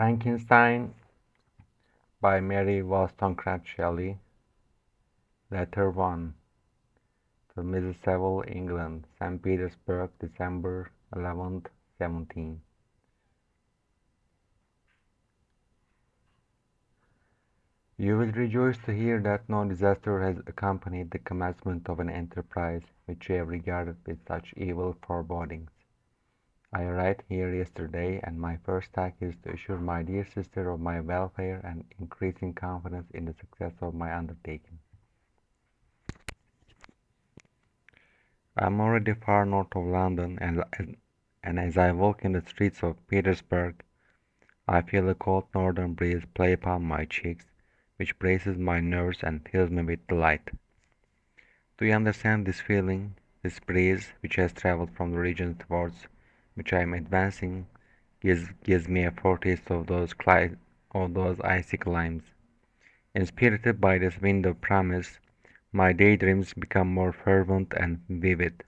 Frankenstein by Mary Shelley. Letter 1 to Mrs. Saville, England, St. Petersburg, December 11th, 17. You will rejoice to hear that no disaster has accompanied the commencement of an enterprise which I have regarded with such evil forebodings. I arrived here yesterday, and my first task is to assure my dear sister of my welfare and increasing confidence in the success of my undertaking. I am already far north of London, and as I walk in the streets of Petersburg, I feel a cold northern breeze play upon my cheeks, which braces my nerves and fills me with delight. Do you understand this feeling? This breeze, which has travelled from the region towards which I am advancing, gives me a foretaste of those icy climes. Inspirited by this wind of promise, my daydreams become more fervent and vivid.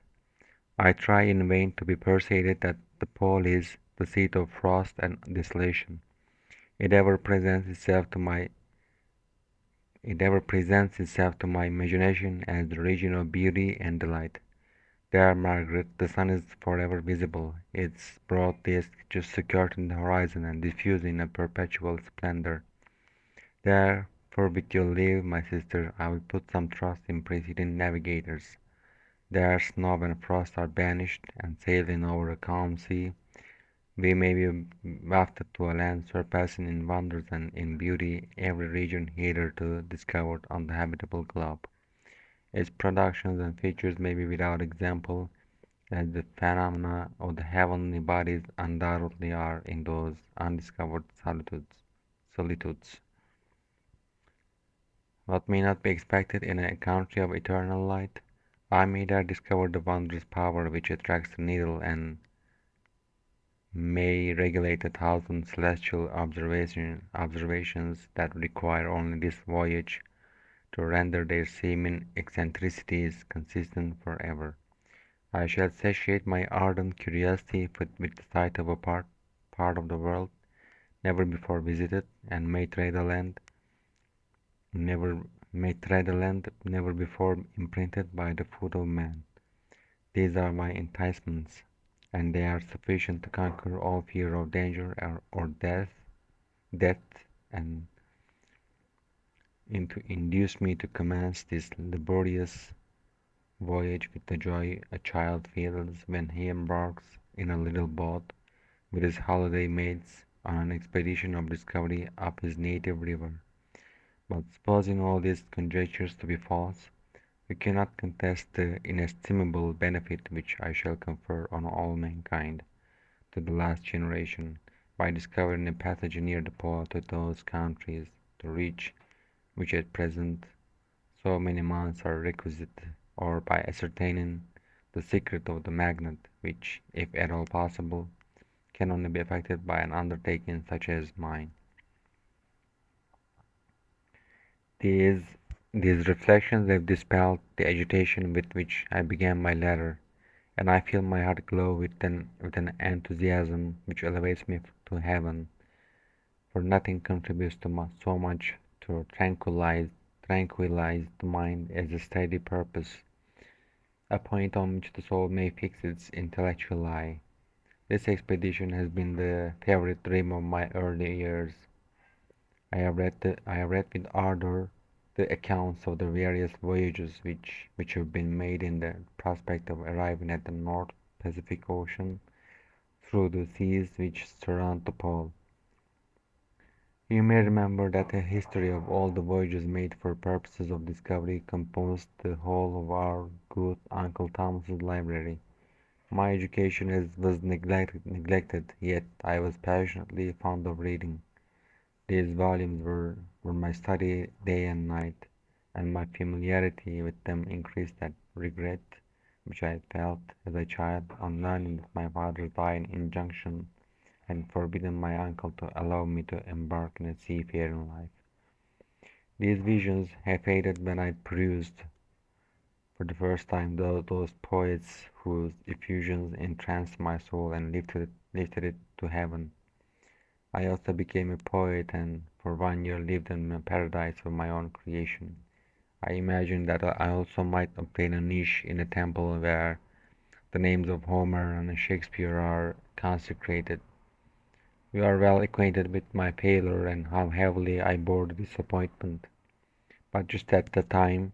I try in vain to be persuaded that the pole is the seat of frost and desolation. It ever presents itself to my it ever presents itself to my imagination as the region of beauty and delight. There, Margaret, the sun is forever visible, its broad disk just skirting the horizon and diffusing in a perpetual splendor. There, for with your leave, my sister, I will put some trust in preceding navigators. There snow and frost are banished, and sailing over a calm sea, we may be wafted to a land surpassing in wonders and in beauty every region hitherto discovered on the habitable globe. Its productions and features may be without example, as the phenomena of the heavenly bodies undoubtedly are in those undiscovered solitudes. What may not be expected in a country of eternal light? I may there discover the wondrous power which attracts the needle and may regulate a thousand celestial observations that require only this voyage to render their seeming eccentricities consistent forever. I shall satiate my ardent curiosity with the sight of a part of the world never before visited, and never tread a land never before imprinted by the foot of man. These are my enticements, and they are sufficient to conquer all fear of danger or death, and to induce me to commence this laborious voyage with the joy a child feels when he embarks in a little boat with his holiday mates on an expedition of discovery up his native river. But supposing all these conjectures to be false, we cannot contest the inestimable benefit which I shall confer on all mankind, to the last generation, by discovering a passage near the pole to those countries, to reach which at present so many months are requisite, or by ascertaining the secret of the magnet, which, if at all possible, can only be effected by an undertaking such as mine. These these reflections have dispelled the agitation with which I began my letter, and I feel my heart glow with an enthusiasm which elevates me to heaven, for nothing contributes so much to tranquillize the mind as a steady purpose, a point on which the soul may fix its intellectual eye. This expedition has been the favorite dream of my early years. I have read with ardor the accounts of the various voyages which have been made in the prospect of arriving at the North Pacific Ocean through the seas which surround the pole. You may remember that a history of all the voyages made for purposes of discovery composed the whole of our good Uncle Thomas's library. My education was neglected, yet I was passionately fond of reading. These volumes were my study day and night, and my familiarity with them increased that regret which I had felt as a child on learning that my father's dying injunction had forbidden my uncle to allow me to embark in a seafaring life. These visions have faded when I perused for the first time those poets whose effusions entranced my soul and lifted it to heaven. I also became a poet and for 1 year lived in a paradise of my own creation. I imagined that I also might obtain a niche in a temple where the names of Homer and Shakespeare are consecrated. You are well acquainted with my failure and how heavily I bore the disappointment. But just at that time,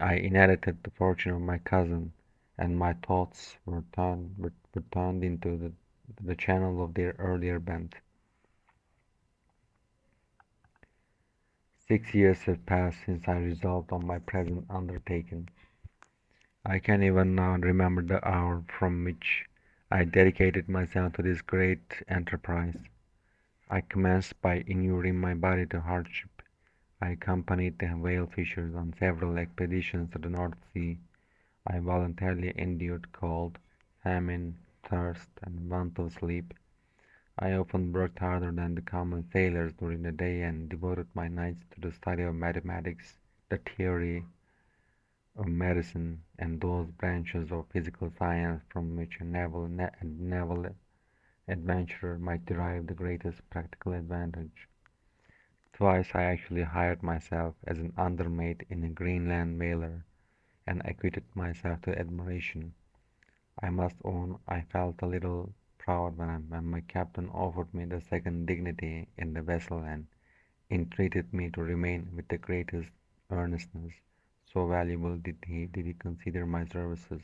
I inherited the fortune of my cousin, and my thoughts were turned into the channel of their earlier bent. 6 years have passed since I resolved on my present undertaking. I can even now remember the hour from which I dedicated myself to this great enterprise. I commenced by inuring my body to hardship. I accompanied the whale fishers on several expeditions to the North Sea. I voluntarily endured cold, famine, thirst, and want of sleep. I often worked harder than the common sailors during the day and devoted my nights to the study of mathematics, the theory of medicine, and those branches of physical science from which a naval adventurer might derive the greatest practical advantage. Twice I actually hired myself as an undermate in a Greenland whaler, and acquitted myself to admiration. I must own I felt a little proud when my captain offered me the second dignity in the vessel and entreated me to remain with the greatest earnestness, so valuable did he consider my services.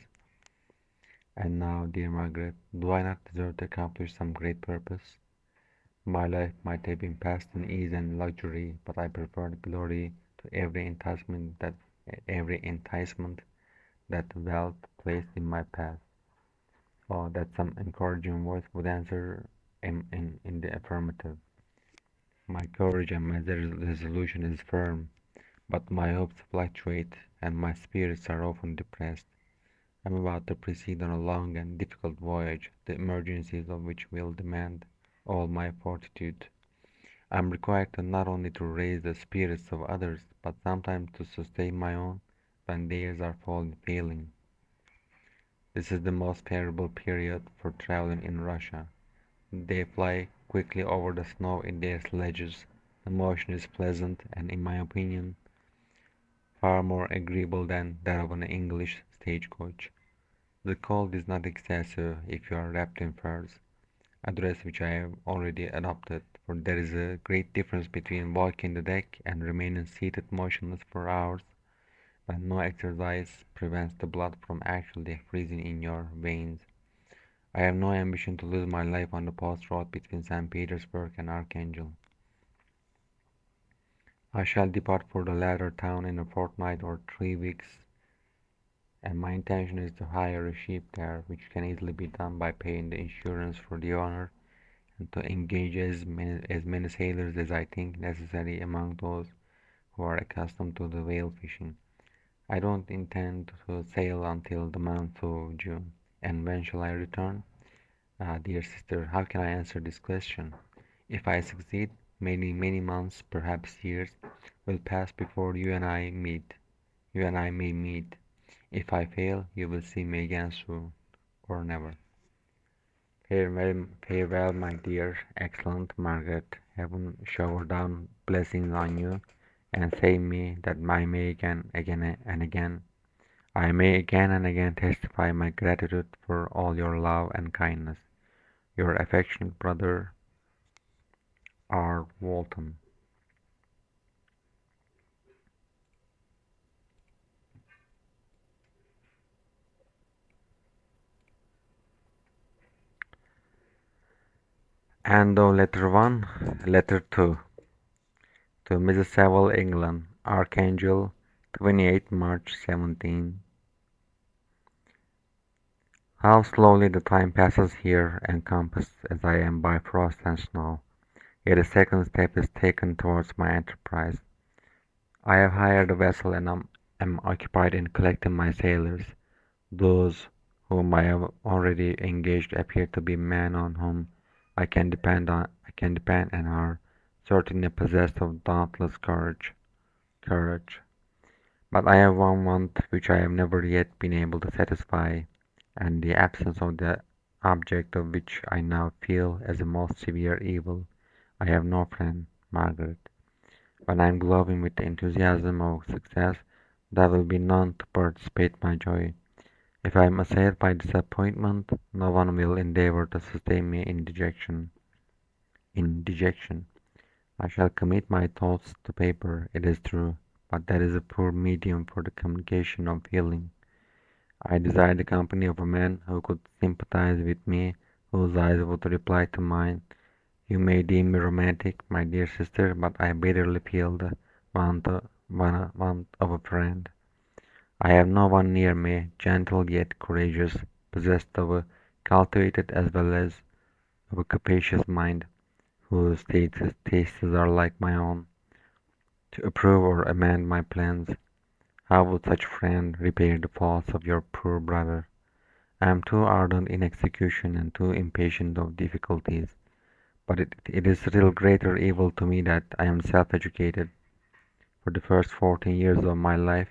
And now, dear Margaret, do I not deserve to accomplish some great purpose? My life might have been passed in ease and luxury, but I preferred glory to every enticement that wealth placed in my path, or that some encouraging voice would answer in the affirmative. My courage and my resolution is firm, but my hopes fluctuate, and my spirits are often depressed. I am about to proceed on a long and difficult voyage, the emergencies of which will demand all my fortitude. I am required not only to raise the spirits of others, but sometimes to sustain my own when theirs are failing. This is the most favorable period for traveling in Russia. They fly quickly over the snow in their sledges. The motion is pleasant and, in my opinion, far more agreeable than that of an English stagecoach. The cold is not excessive if you are wrapped in furs, a dress which I have already adopted, for there is a great difference between walking the deck and remaining seated motionless for hours when no exercise prevents the blood from actually freezing in your veins. I have no ambition to lose my life on the post road between St. Petersburg and Archangel. I shall depart for the latter town in a fortnight or 3 weeks, and my intention is to hire a ship there, which can easily be done by paying the insurance for the owner, and to engage as many sailors as I think necessary among those who are accustomed to the whale fishing. I don't intend to sail until the month of June. And when shall I return? Ah, dear sister, how can I answer this question? If I succeed, many, many months, perhaps years, will pass before you and I may meet. If I fail, you will see me again soon, or never. Farewell, farewell, my dear, excellent Margaret. Heaven shower down blessings on you, and save me that I may again and again testify my gratitude for all your love and kindness. Your affectionate brother, R. Walton. And letter 1, letter 2. To Mrs. Saville, England, Archangel, 28 March 17. How slowly the time passes here, encompassed as I am by frost and snow. Yet a second step is taken towards my enterprise. I have hired a vessel and am occupied in collecting my sailors. Those whom I have already engaged appear to be men on whom I can depend and are certainly possessed of dauntless courage. But I have one want which I have never yet been able to satisfy, and the absence of object of which I now feel as the most severe evil. I have no friend, Margaret. When I am glowing with the enthusiasm of success, there will be none to participate my joy. If I am assailed by disappointment, no one will endeavor to sustain me in dejection. In dejection, I shall commit my thoughts to paper, it is true, but that is a poor medium for the communication of feeling. I desire the company of a man who could sympathize with me, whose eyes would reply to mine. You may deem me romantic, my dear sister, but I bitterly feel the want of a friend. I have no one near me, gentle yet courageous, possessed of a cultivated as well as of a capacious mind, whose tastes are like my own, to approve or amend my plans. How would such friend repair the faults of your poor brother? I am too ardent in execution and too impatient of difficulties, but it is still greater evil to me that I am self-educated. For the first 14 years of my life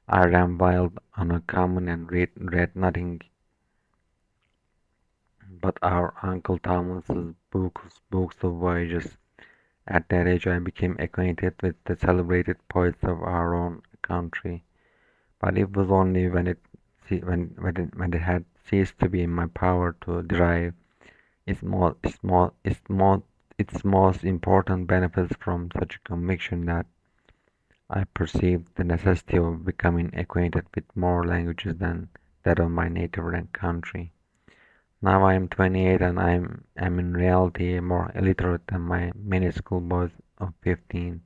I ran wild on a common and read nothing but our Uncle Thomas's books of voyages. At that age I became acquainted with the celebrated poets of our own country, but it was only when it had ceased to be in my power to derive its most important benefits from such a conviction that I perceived the necessity of becoming acquainted with more languages than that of my native country. Now I am 28 and am in reality more illiterate than my many schoolboys of 15.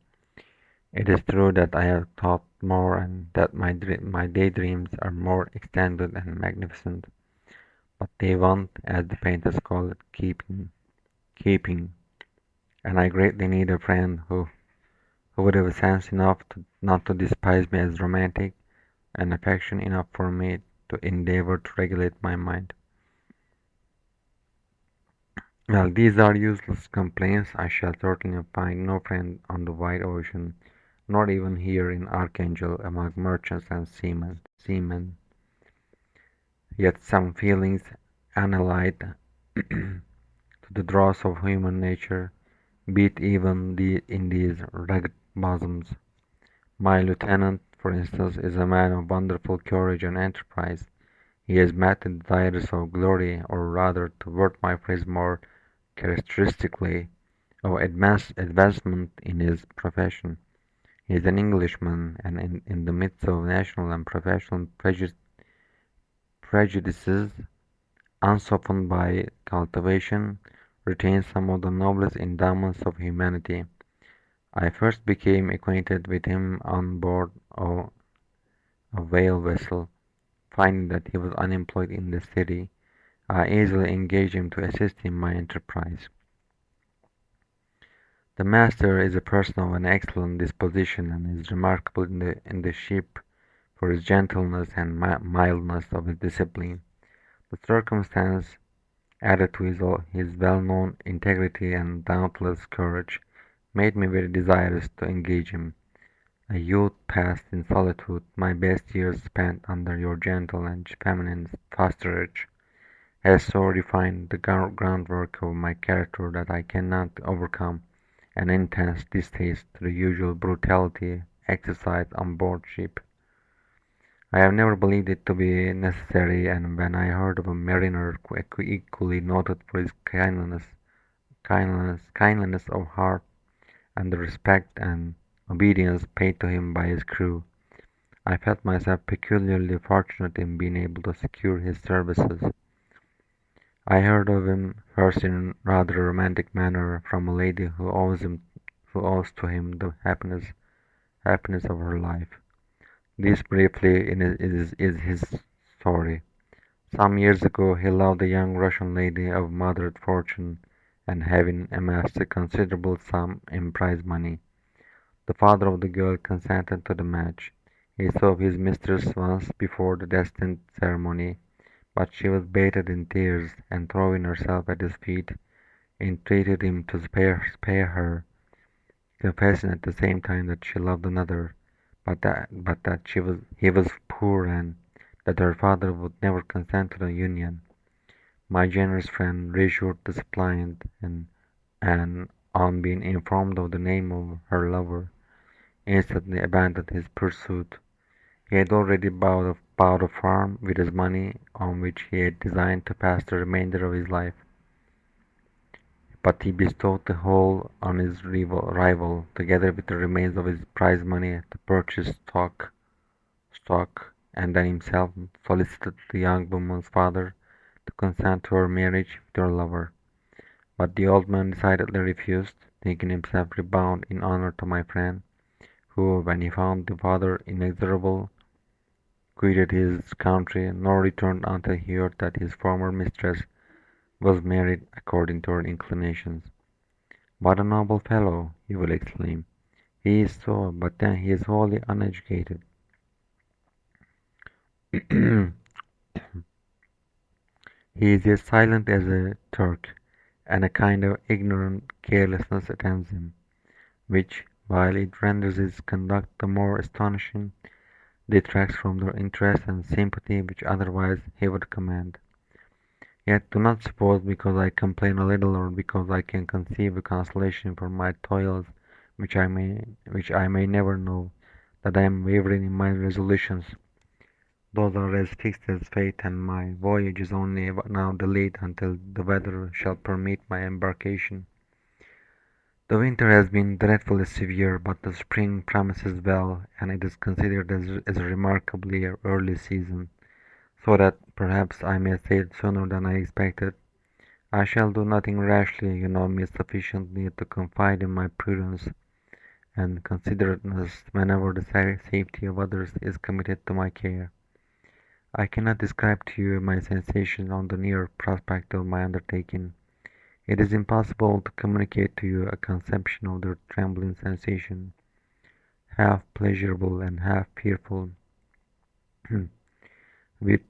It is true that I have thought more and that my daydreams are more extended and magnificent, but they want, as the painters call it, keeping, and I greatly need a friend who would have sense enough not to despise me as romantic, and affection enough for me to endeavor to regulate my mind. Well, these are useless complaints. I shall certainly find no friend on the wide ocean, not even here in Archangel among merchants and seamen. Yet some feelings unallied to the dross of human nature beat even in these rugged bosoms. My lieutenant, for instance, is a man of wonderful courage and enterprise. He has met the desires of glory, or rather, to word my phrase more characteristically, of advancement in his profession. He is an Englishman, and in the midst of national and professional prejudices, unsoftened by cultivation, retains some of the noblest endowments of humanity. I first became acquainted with him on board a whale vessel. Finding that he was unemployed in the city, I easily engaged him to assist in my enterprise. The master is a person of an excellent disposition, and is remarkable in the ship for his gentleness and mildness of his discipline. The circumstance, added to his well-known integrity and dauntless courage, made me very desirous to engage him. A youth passed in solitude, my best years spent under your gentle and feminine fosterage, has so refined the groundwork of my character that I cannot overcome an intense distaste to the usual brutality exercised on board ship. I have never believed it to be necessary, and when I heard of a mariner equally noted for his kindliness of heart, and the respect and obedience paid to him by his crew, I felt myself peculiarly fortunate in being able to secure his services. I heard of him first in rather a romantic manner from a lady who owes to him the happiness of her life. This briefly is his story. Some years ago he loved a young Russian lady of moderate fortune, and having amassed a considerable sum in prize money, the father of the girl consented to the match. He saw his mistress once before the destined ceremony, but she was bathed in tears, and throwing herself at his feet, entreated him to spare her, confessing at the same time that she loved another, but that he was poor, and that her father would never consent to the union. My generous friend reassured the suppliant, and on being informed of the name of her lover, instantly abandoned his pursuit. He had already bought a farm with his money, on which he had designed to pass the remainder of his life, but he bestowed the whole on his rival, together with the remains of his prize money, to purchase stock, and then himself solicited the young woman's father to consent to her marriage with her lover. But the old man decidedly refused, thinking himself rebound in honor to my friend, who, when he found the father inexorable, quitted his country, nor returned until he heard that his former mistress was married according to her inclinations. "What a noble fellow!" you will exclaim. "He is so, but then he is wholly uneducated." He is as silent as a Turk, and a kind of ignorant carelessness attends him, which, while it renders his conduct the more astonishing, detracts from the interest and sympathy which otherwise he would command. Yet do not suppose, because I complain a little, or because I can conceive a consolation for my toils which I may never know, that I am wavering in my resolutions. Those are as fixed as fate, and my voyage is only now delayed until the weather shall permit my embarkation. The winter has been dreadfully severe, but the spring promises well, and it is considered as a remarkably early season, so that perhaps I may sail sooner than I expected. I shall do nothing rashly. You know me sufficiently to confide in my prudence and considerateness whenever the safety of others is committed to my care. I cannot describe to you my sensations on the near prospect of my undertaking. It is impossible to communicate to you a conception of the trembling sensation, half pleasurable and half fearful, with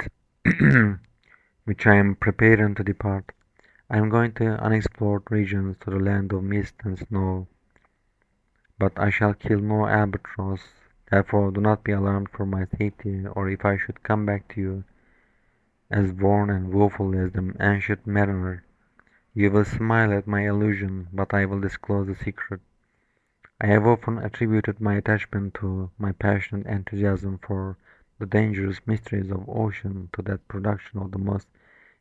which I am preparing to depart. I am going to unexplored regions, to the land of mist and snow, but I shall kill no albatross. Therefore do not be alarmed for my safety, or if I should come back to you as worn and woeful as the ancient mariner, you will smile at my illusion, but I will disclose a secret. I have often attributed my attachment to my passionate enthusiasm for the dangerous mysteries of ocean to that production of the most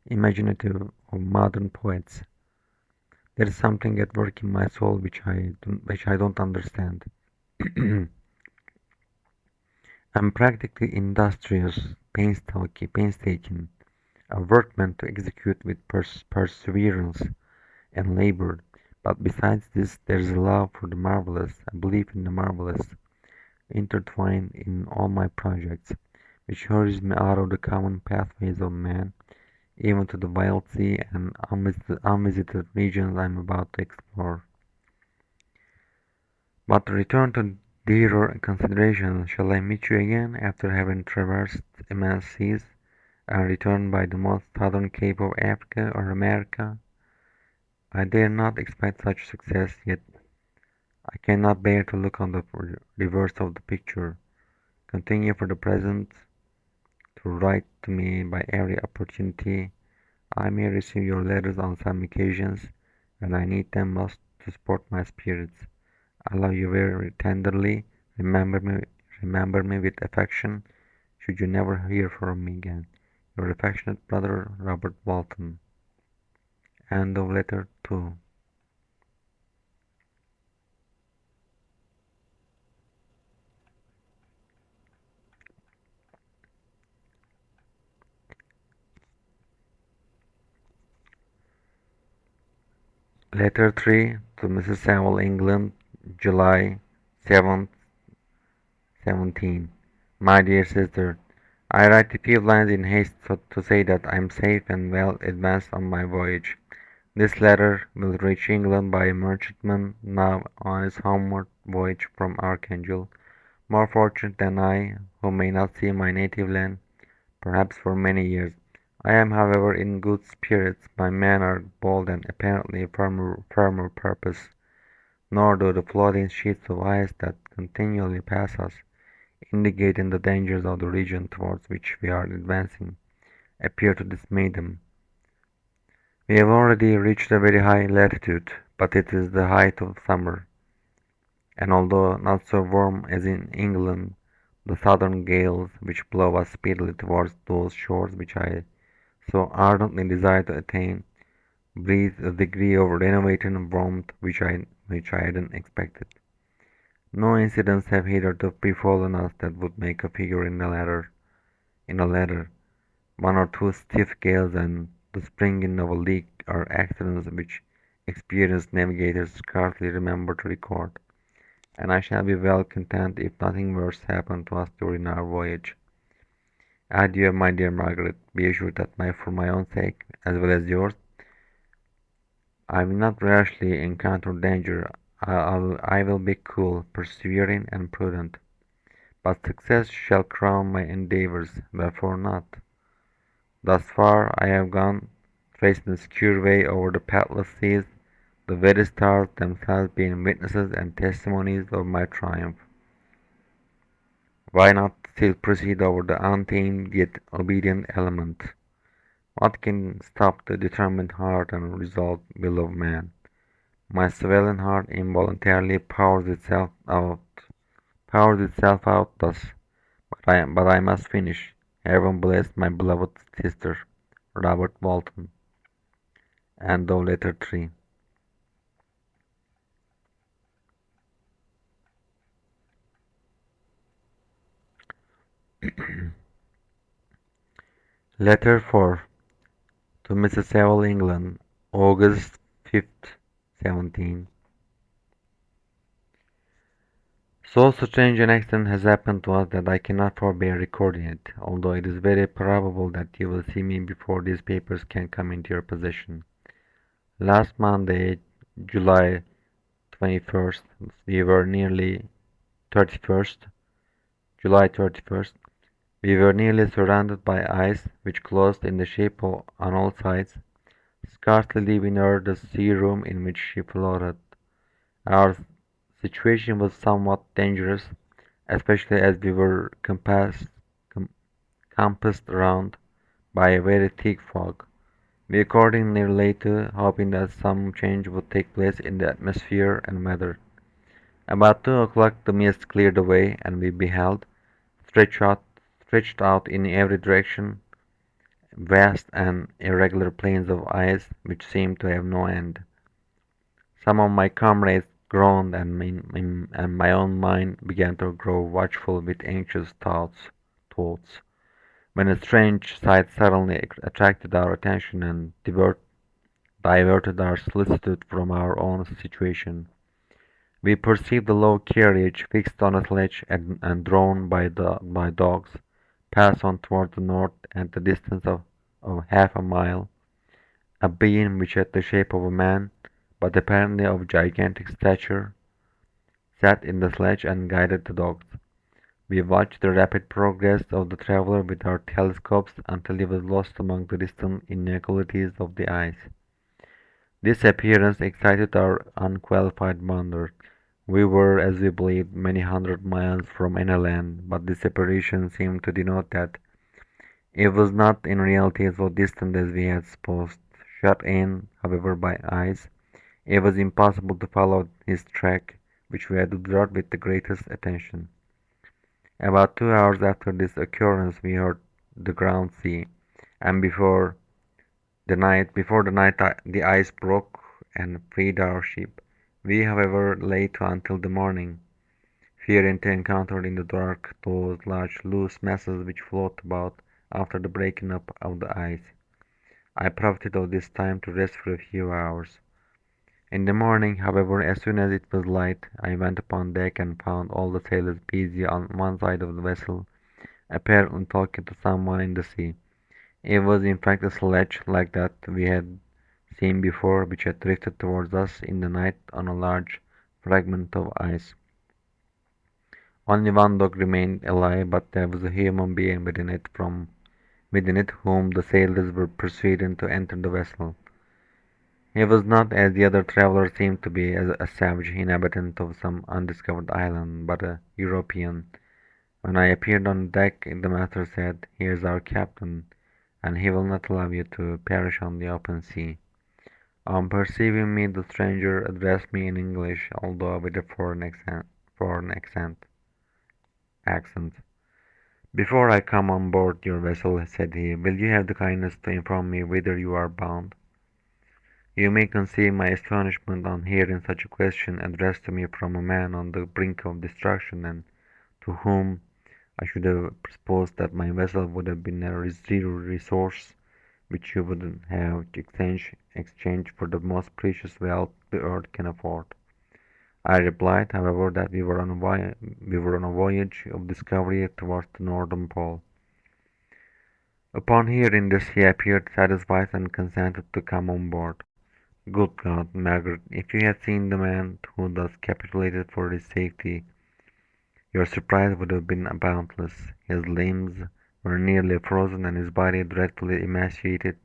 imaginative of modern poets. There is something at work in my soul which I don't understand. I'm practically industrious, painstaking, a workman to execute with perseverance and labor. But besides this, there is a love for the marvelous, a belief in the marvelous, intertwined in all my projects, which hurries me out of the common pathways of man, even to the wild sea and unvisited regions I am about to explore. But to return to dearer considerations, shall I meet you again after having traversed immense seas, and return by the most southern cape of Africa or America? I dare not expect such success, yet I cannot bear to look on the reverse of the picture. Continue for the present to write to me by every opportunity. I may receive your letters on some occasions, and I need them most to support my spirits. I love you very tenderly. Remember me, remember me with affection, should you never hear from me again. Your affectionate brother, Robert Walton. End of letter 2. Letter 3 to Mrs. Saville, England, July 7th, 17. My dear sister, I write a few lines in haste to say that I am safe and well advanced on my voyage. This letter will reach England by a merchantman now on his homeward voyage from Archangel, more fortunate than I, who may not see my native land, perhaps for many years. I am, however, in good spirits, my men are bold and apparently firmer purpose, nor do the floating sheets of ice that continually pass us, indicating the dangers of the region towards which we are advancing, appear to dismay them. We have already reached a very high latitude, but it is the height of summer, and although not so warm as in England, the southern gales which blow us speedily towards those shores which I so ardently desire to attain, breathe a degree of renovating warmth which I hadn't expected. No incidents have hitherto befallen us that would make a figure in a letter. One or two stiff gales and the springing of a leak are accidents which experienced navigators scarcely remember to record, and I shall be well content if nothing worse happen to us during our voyage. Adieu, my dear Margaret. Be assured that for my own sake, as well as yours, I will not rashly encounter danger. I will be cool, persevering, and prudent. But success shall crown my endeavours, wherefore not? Thus far I have gone, tracing a secure way over the pathless seas, the very stars themselves being witnesses and testimonies of my triumph. Why not still proceed over the untamed yet obedient element? What can stop the determined heart and resolved will of man? My swelling heart involuntarily pours itself out thus, but I must finish. Heaven bless my beloved sister, Robert Walton. End of letter 3. Letter 4 to Mrs. Saville, England, August 5th, 17. So strange an accident has happened to us that I cannot forbear recording it, although it is very probable that you will see me before these papers can come into your possession. Last Monday, July 21st, we were nearly 31st, July 31st, we were nearly surrounded by ice, which closed in the shape on all sides, scarcely leaving her the sea room in which she floated. Our situation was somewhat dangerous, especially as we were compassed round by a very thick fog. We accordingly lay to, hoping that some change would take place in the atmosphere and weather. About 2 o'clock the mist cleared away, and we beheld, stretched out, stretched out in every direction, vast and irregular plains of ice which seemed to have no end. Some of my comrades groaned, and my own mind began to grow watchful with anxious thoughts, when a strange sight suddenly attracted our attention and diverted our solicitude from our own situation. We perceived a low carriage fixed on a sledge and drawn by dogs pass on towards the north at the distance of half a mile. A being which had the shape of a man, but apparently of gigantic stature, sat in the sledge and guided the dogs. We watched the rapid progress of the traveller with our telescopes until he was lost among the distant inequalities of the ice. This appearance excited our unqualified wonder. We were, as we believed, many hundred miles from any land, but this apparition seemed to denote that it was not in reality so distant as we had supposed. Shut in, however, by ice, it was impossible to follow his track, which we had observed with the greatest attention. About 2 hours after this occurrence we heard the ground sea, and before the night the ice broke and freed our ship. We, however, lay to until the morning, fearing to encounter in the dark those large loose masses which float about after the breaking up of the ice. I profited of this time to rest for a few hours. In the morning, however, as soon as it was light, I went upon deck and found all the sailors busy on one side of the vessel, apparently talking to someone in the sea. It was in fact a sledge like that we had seen before, which had drifted towards us in the night on a large fragment of ice. Only one dog remained alive, but there was a human being within it whom the sailors were persuading to enter the vessel. He was not, as the other travellers seemed to be, a savage inhabitant of some undiscovered island, but a European. When I appeared on deck, the master said, "Here's our captain, and he will not allow you to perish on the open sea." On perceiving me, the stranger addressed me in English, although with a foreign accent. "Before I come on board your vessel," said he, "will you have the kindness to inform me whither you are bound?" You may conceive my astonishment on hearing such a question addressed to me from a man on the brink of destruction, and to whom I should have supposed that my vessel would have been a zero resource which you would have exchanged for the most precious wealth the earth can afford. I replied, however, that we were on a voyage of discovery towards the northern pole. Upon hearing this, he appeared satisfied and consented to come on board. Good God, Margaret, if you had seen the man who thus capitulated for his safety, your surprise would have been boundless. His limbs were nearly frozen and his body dreadfully emaciated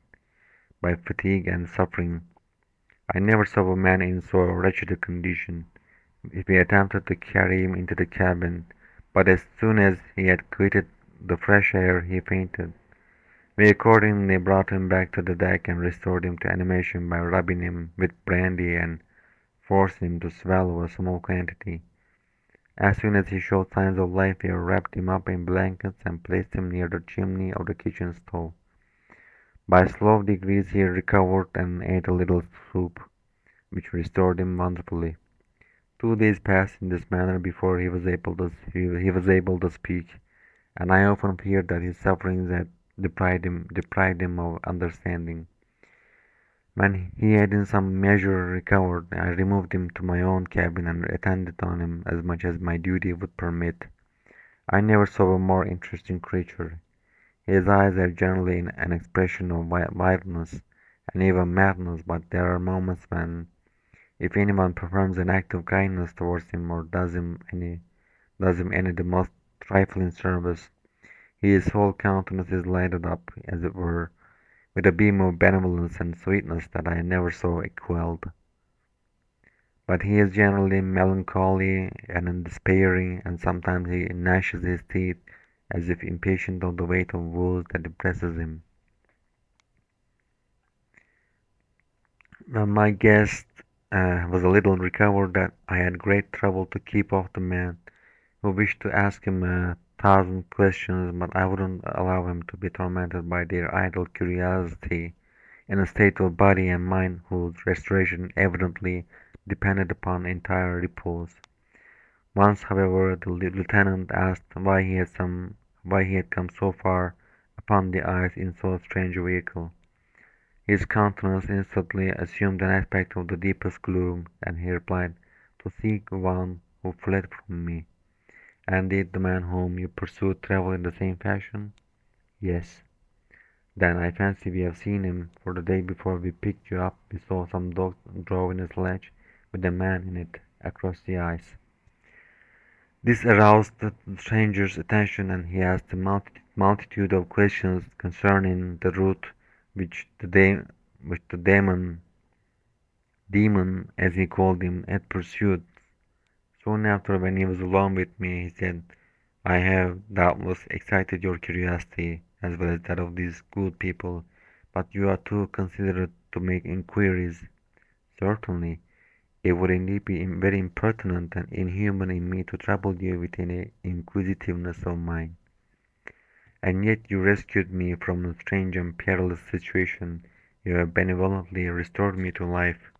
by fatigue and suffering. I never saw a man in so wretched a condition. We attempted to carry him into the cabin, but as soon as he had quitted the fresh air he fainted. We accordingly brought him back to the deck and restored him to animation by rubbing him with brandy and forcing him to swallow a small quantity. As soon as he showed signs of life we wrapped him up in blankets and placed him near the chimney of the kitchen stove. By slow degrees he recovered and ate a little soup, which restored him wonderfully. 2 days passed in this manner before he was able to speak, and I often feared that his sufferings had deprived him of understanding. When he had in some measure recovered, I removed him to my own cabin and attended on him as much as my duty would permit. I never saw a more interesting creature. His eyes have generally an expression of wildness and even madness, but there are moments when, if anyone performs an act of kindness towards him or does him any the most trifling service, his whole countenance is lighted up, as it were, with a beam of benevolence and sweetness that I never saw equalled. But he is generally melancholy and despairing, and sometimes he gnashes his teeth as if impatient of the weight of woes that depresses him. When my guest was a little recovered, that I had great trouble to keep off the man, who wished to ask him 1,000 questions, but I wouldn't allow him to be tormented by their idle curiosity in a state of body and mind whose restoration evidently depended upon entire repose. Once, however, the lieutenant asked why he had come so far upon the ice in so strange a vehicle. His countenance instantly assumed an aspect of the deepest gloom, and he replied, "To seek one who fled from me." "And did the man whom you pursued travel in the same fashion?" "Yes." "Then I fancy we have seen him, for the day before we picked you up we saw some dogs drawing a sledge with a man in it across the ice." This aroused the stranger's attention, and he asked a multitude of questions concerning the route which the demon, as he called him, had pursued. Soon after, when he was alone with me, he said, "I have doubtless excited your curiosity, as well as that of these good people, but you are too considerate to make inquiries." "Certainly. It would indeed be very impertinent and inhuman in me to trouble you with any inquisitiveness of mine." "And yet you rescued me from a strange and perilous situation. You have benevolently restored me to life."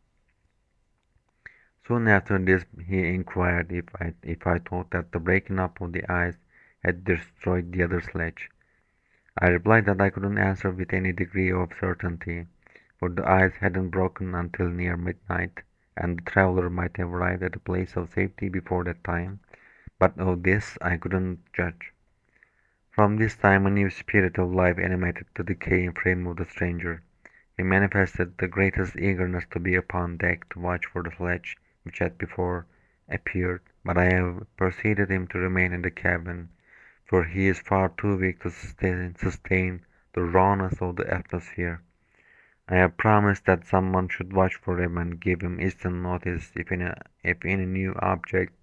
Soon after this he inquired if I thought that the breaking up of the ice had destroyed the other sledge. I replied that I couldn't answer with any degree of certainty, for the ice hadn't broken until near midnight, and the traveller might have arrived at a place of safety before that time, but of this I couldn't judge. From this time a new spirit of life animated the decaying frame of the stranger. He manifested the greatest eagerness to be upon deck to watch for the sledge which had before appeared, but I have persuaded him to remain in the cabin, for he is far too weak to sustain the rawness of the atmosphere. I have promised that someone should watch for him and give him instant notice if any new object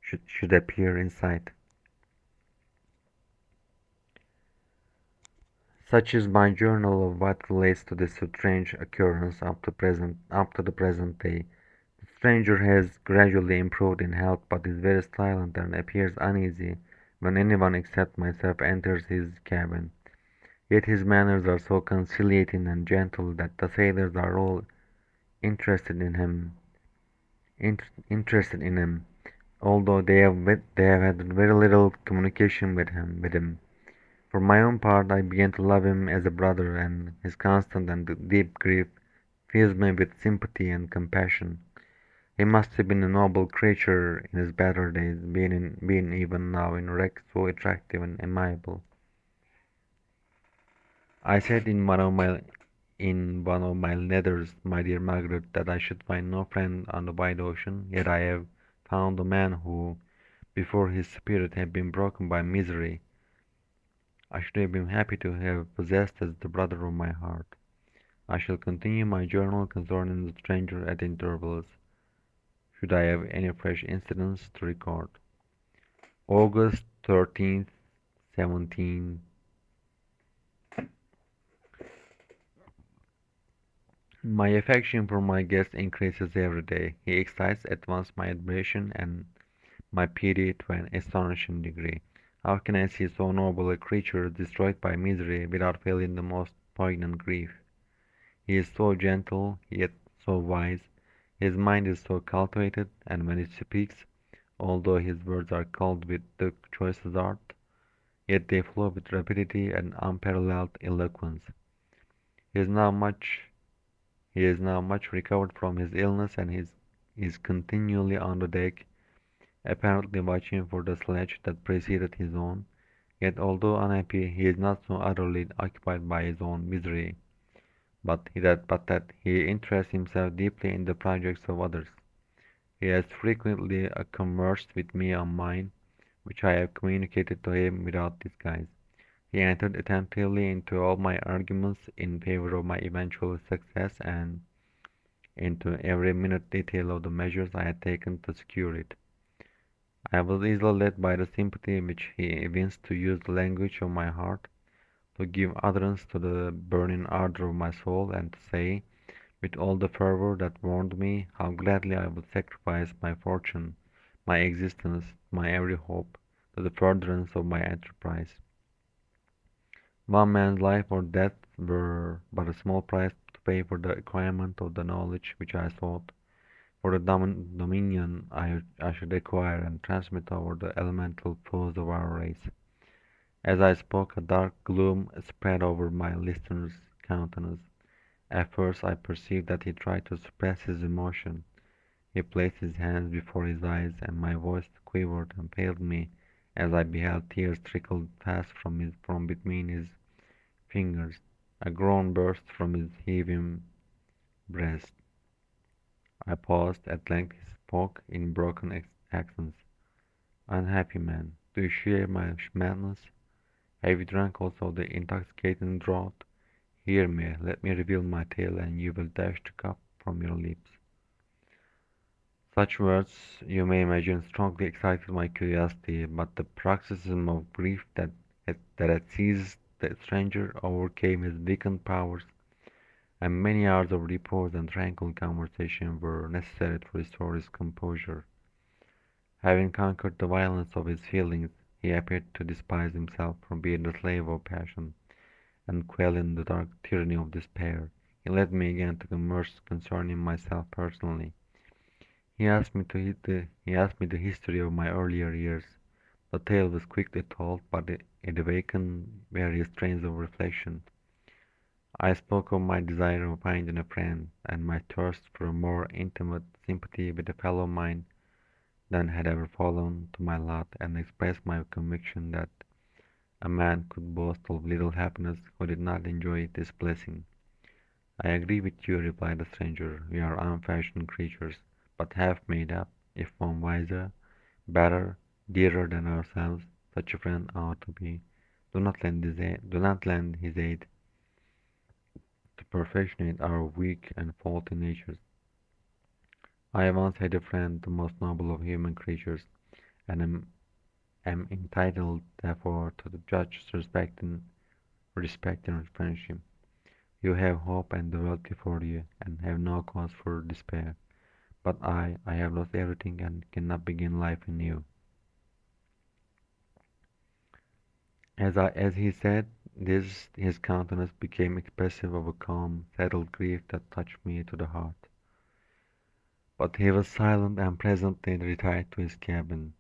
should appear in sight. Such is my journal of what relates to this strange occurrence up to the present day. The stranger has gradually improved in health, but is very silent and appears uneasy when anyone except myself enters his cabin. Yet his manners are so conciliating and gentle that the sailors are all interested in him, interested in him, although they have had very little communication with him. For my own part, I began to love him as a brother, and his constant and deep grief fills me with sympathy and compassion. He must have been a noble creature in his better days, being even now in wreck so attractive and amiable. I said in one of my letters, my dear Margaret, that I should find no friend on the wide ocean, yet I have found a man who, before his spirit had been broken by misery, I should have been happy to have possessed as the brother of my heart. I shall continue my journal concerning the stranger at intervals, should I have any fresh incidents to record. August 13th, 17. My affection for my guest increases every day. He excites at once my admiration and my pity to an astonishing degree. How can I see so noble a creature destroyed by misery without feeling the most poignant grief? He is so gentle, yet so wise. His mind is so cultivated, and when he speaks, although his words are culled with the choicest art, yet they flow with rapidity and unparalleled eloquence. He is now much he is now much recovered from his illness and is continually on the deck, apparently watching for the sledge that preceded his own. Yet although unhappy, he is not so utterly occupied by his own misery, but that he interests himself deeply in the projects of others. He has frequently conversed with me on mine, which I have communicated to him without disguise. He entered attentively into all my arguments in favor of my eventual success, and into every minute detail of the measures I had taken to secure it. I was easily led by the sympathy which he evinced to use the language of my heart, to give utterance to the burning ardor of my soul, and to say, with all the fervour that warmed me, how gladly I would sacrifice my fortune, my existence, my every hope, to the furtherance of my enterprise. One man's life or death were but a small price to pay for the acquirement of the knowledge which I sought, for the dominion I should acquire and transmit over the elemental foes of our race. As I spoke, a dark gloom spread over my listener's countenance. At first I perceived that he tried to suppress his emotion. He placed his hands before his eyes, and my voice quivered and failed me as I beheld tears trickle fast from between his fingers. A groan burst from his heaving breast. I paused. At length he spoke in broken accents. "Unhappy man, do you share my madness? Have you drunk also the intoxicating draught? Hear me, let me reveal my tale, and you will dash the cup from your lips." Such words, you may imagine, strongly excited my curiosity, but the paroxysm of grief that had seized the stranger overcame his weakened powers, and many hours of repose and tranquil conversation were necessary to restore his composure. Having conquered the violence of his feelings, he appeared to despise himself for being the slave of passion, and quelling the dark tyranny of despair, he led me again to converse concerning myself personally. He asked me the history of my earlier years. The tale was quickly told, but it awakened various trains of reflection. I spoke of my desire of finding a friend, and my thirst for a more intimate sympathy with a fellow mind than had ever fallen to my lot, and expressed my conviction that a man could boast of little happiness who did not enjoy this blessing. "I agree with you," replied the stranger. "We are unfashioned creatures, but half made up. If one wiser, better, dearer than ourselves, such a friend ought to be. Do not lend his aid to perfectionate our weak and faulty natures. I once had a friend, the most noble of human creatures, and am entitled, therefore, to judge respecting respect, and friendship. You have hope and the world before you, and have no cause for despair. But I have lost everything and cannot begin life anew. As he said this, his countenance became expressive of a calm, settled grief that touched me to the heart. But he was silent and presently retired to his cabin.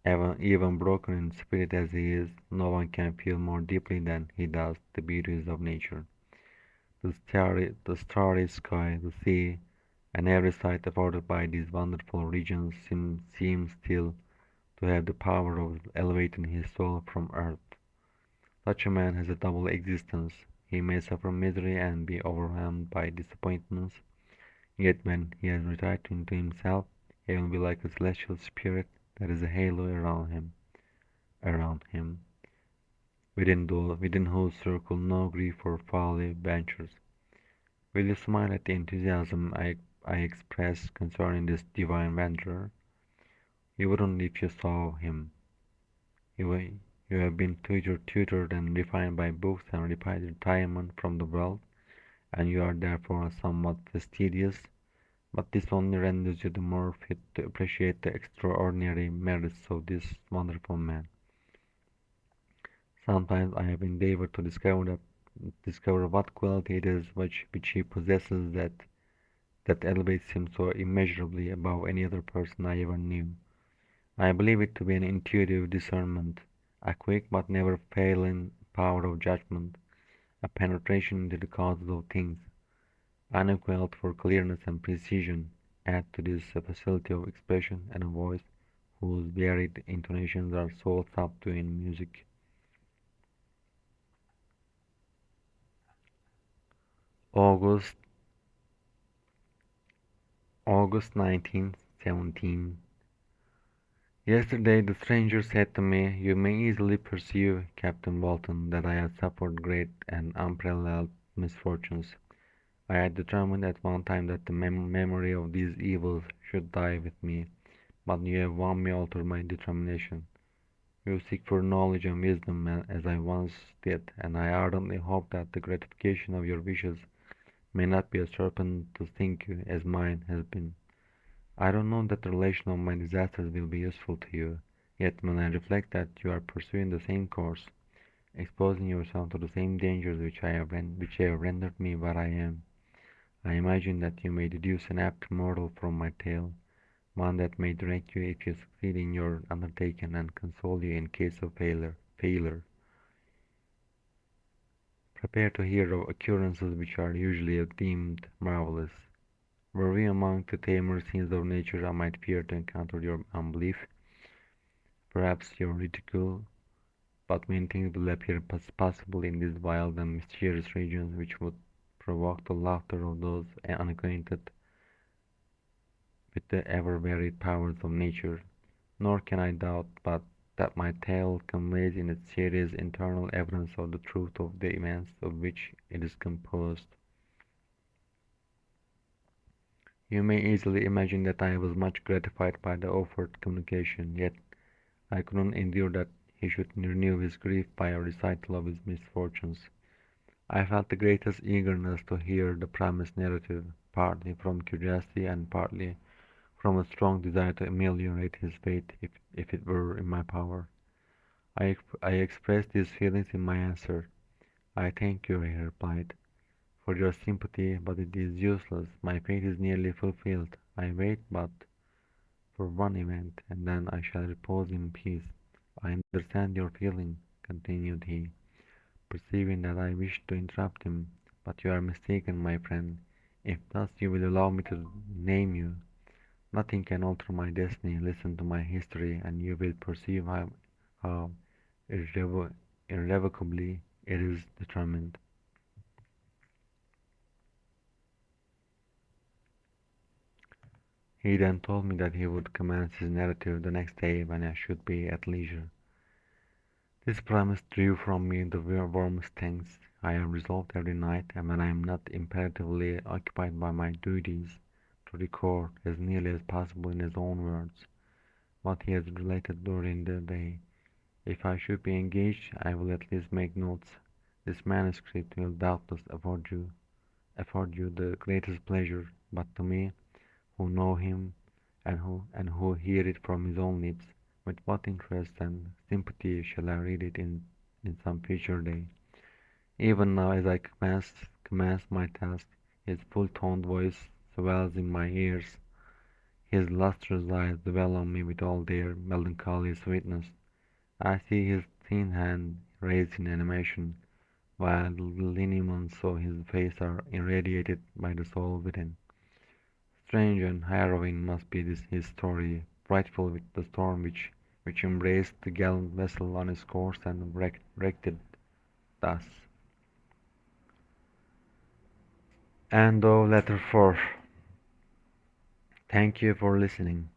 Even broken in spirit as he is, no one can feel more deeply than he does the beauties of nature. The starry sky, the sea, and every sight afforded by these wonderful regions seems still to have the power of elevating his soul from earth. Such a man has a double existence. He may suffer misery and be overwhelmed by disappointments, yet when he has retired into himself, he will be like a celestial spirit that is a halo around him, within whose circle no grief or folly ventures. Will you smile at the enthusiasm I express concerning this divine wanderer? You wouldn't if you saw him. You, you have been tutored and refined by books and retirement from the world, and you are therefore somewhat fastidious, but this only renders you the more fit to appreciate the extraordinary merits of this wonderful man. Sometimes I have endeavored to discover what quality it is which he possesses that elevates him so immeasurably above any other person I ever knew. I believe it to be an intuitive discernment, a quick but never failing power of judgment, a penetration into the causes of things, unequaled for clearness and precision. Add to this a facility of expression and a voice whose varied intonations are so subtle in music. August August 19, 17. Yesterday the stranger said to me, "You may easily perceive, Captain Walton, that I have suffered great and unparalleled misfortunes. I had determined at one time that the memory of these evils should die with me, but you have won me alter my determination. You seek for knowledge and wisdom as I once did, and I ardently hope that the gratification of your wishes may not be as serpent to sting you as mine has been. I don't know that the relation of my disasters will be useful to you, yet when I reflect that you are pursuing the same course, exposing yourself to the same dangers which have rendered me what I am, I imagine that you may deduce an apt moral from my tale, one that may direct you if you succeed in your undertaking and console you in case of failure. Prepare to hear of occurrences which are usually deemed marvelous. Were we among the tamer scenes of nature, I might fear to encounter your unbelief, perhaps your ridicule, but many things will appear possible in these wild and mysterious regions which would provoke the laughter of those unacquainted with the ever-varied powers of nature. Nor can I doubt but that my tale conveys in its series internal evidence of the truth of the events of which it is composed. You may easily imagine that I was much gratified by the offered communication, yet I could not endure that he should renew his grief by a recital of his misfortunes. I felt the greatest eagerness to hear the promised narrative, partly from curiosity and partly from a strong desire to ameliorate his fate if it were in my power. I expressed these feelings in my answer. "I thank you," he replied, "for your sympathy, but it is useless. My fate is nearly fulfilled. I wait but for one event, and then I shall repose in peace. I understand your feeling," continued he, perceiving that I wished to interrupt him, "but you are mistaken, my friend. If thus you will allow me to name you, nothing can alter my destiny. Listen to my history, and you will perceive how irrevocably it is determined." He then told me that he would commence his narrative the next day when I should be at leisure. This promise drew from me the warmest thanks. I have resolved every night, and when I am not imperatively occupied by my duties, to record, as nearly as possible in his own words, what he has related during the day. If I should be engaged, I will at least make notes, This manuscript will doubtless afford you the greatest pleasure, but to me, who know him and who hear it from his own lips, with what interest and sympathy shall I read it in some future day? Even now, as I commence my task, his full-toned voice swells in my ears, his lustrous eyes dwell on me with all their melancholy sweetness. I see his thin hand raised in animation, while the lineaments of his face are irradiated by the soul within. Strange and harrowing must be his story, frightful with the storm which embraced the gallant vessel on its course and wrecked it thus. End of letter 4. Thank you for listening.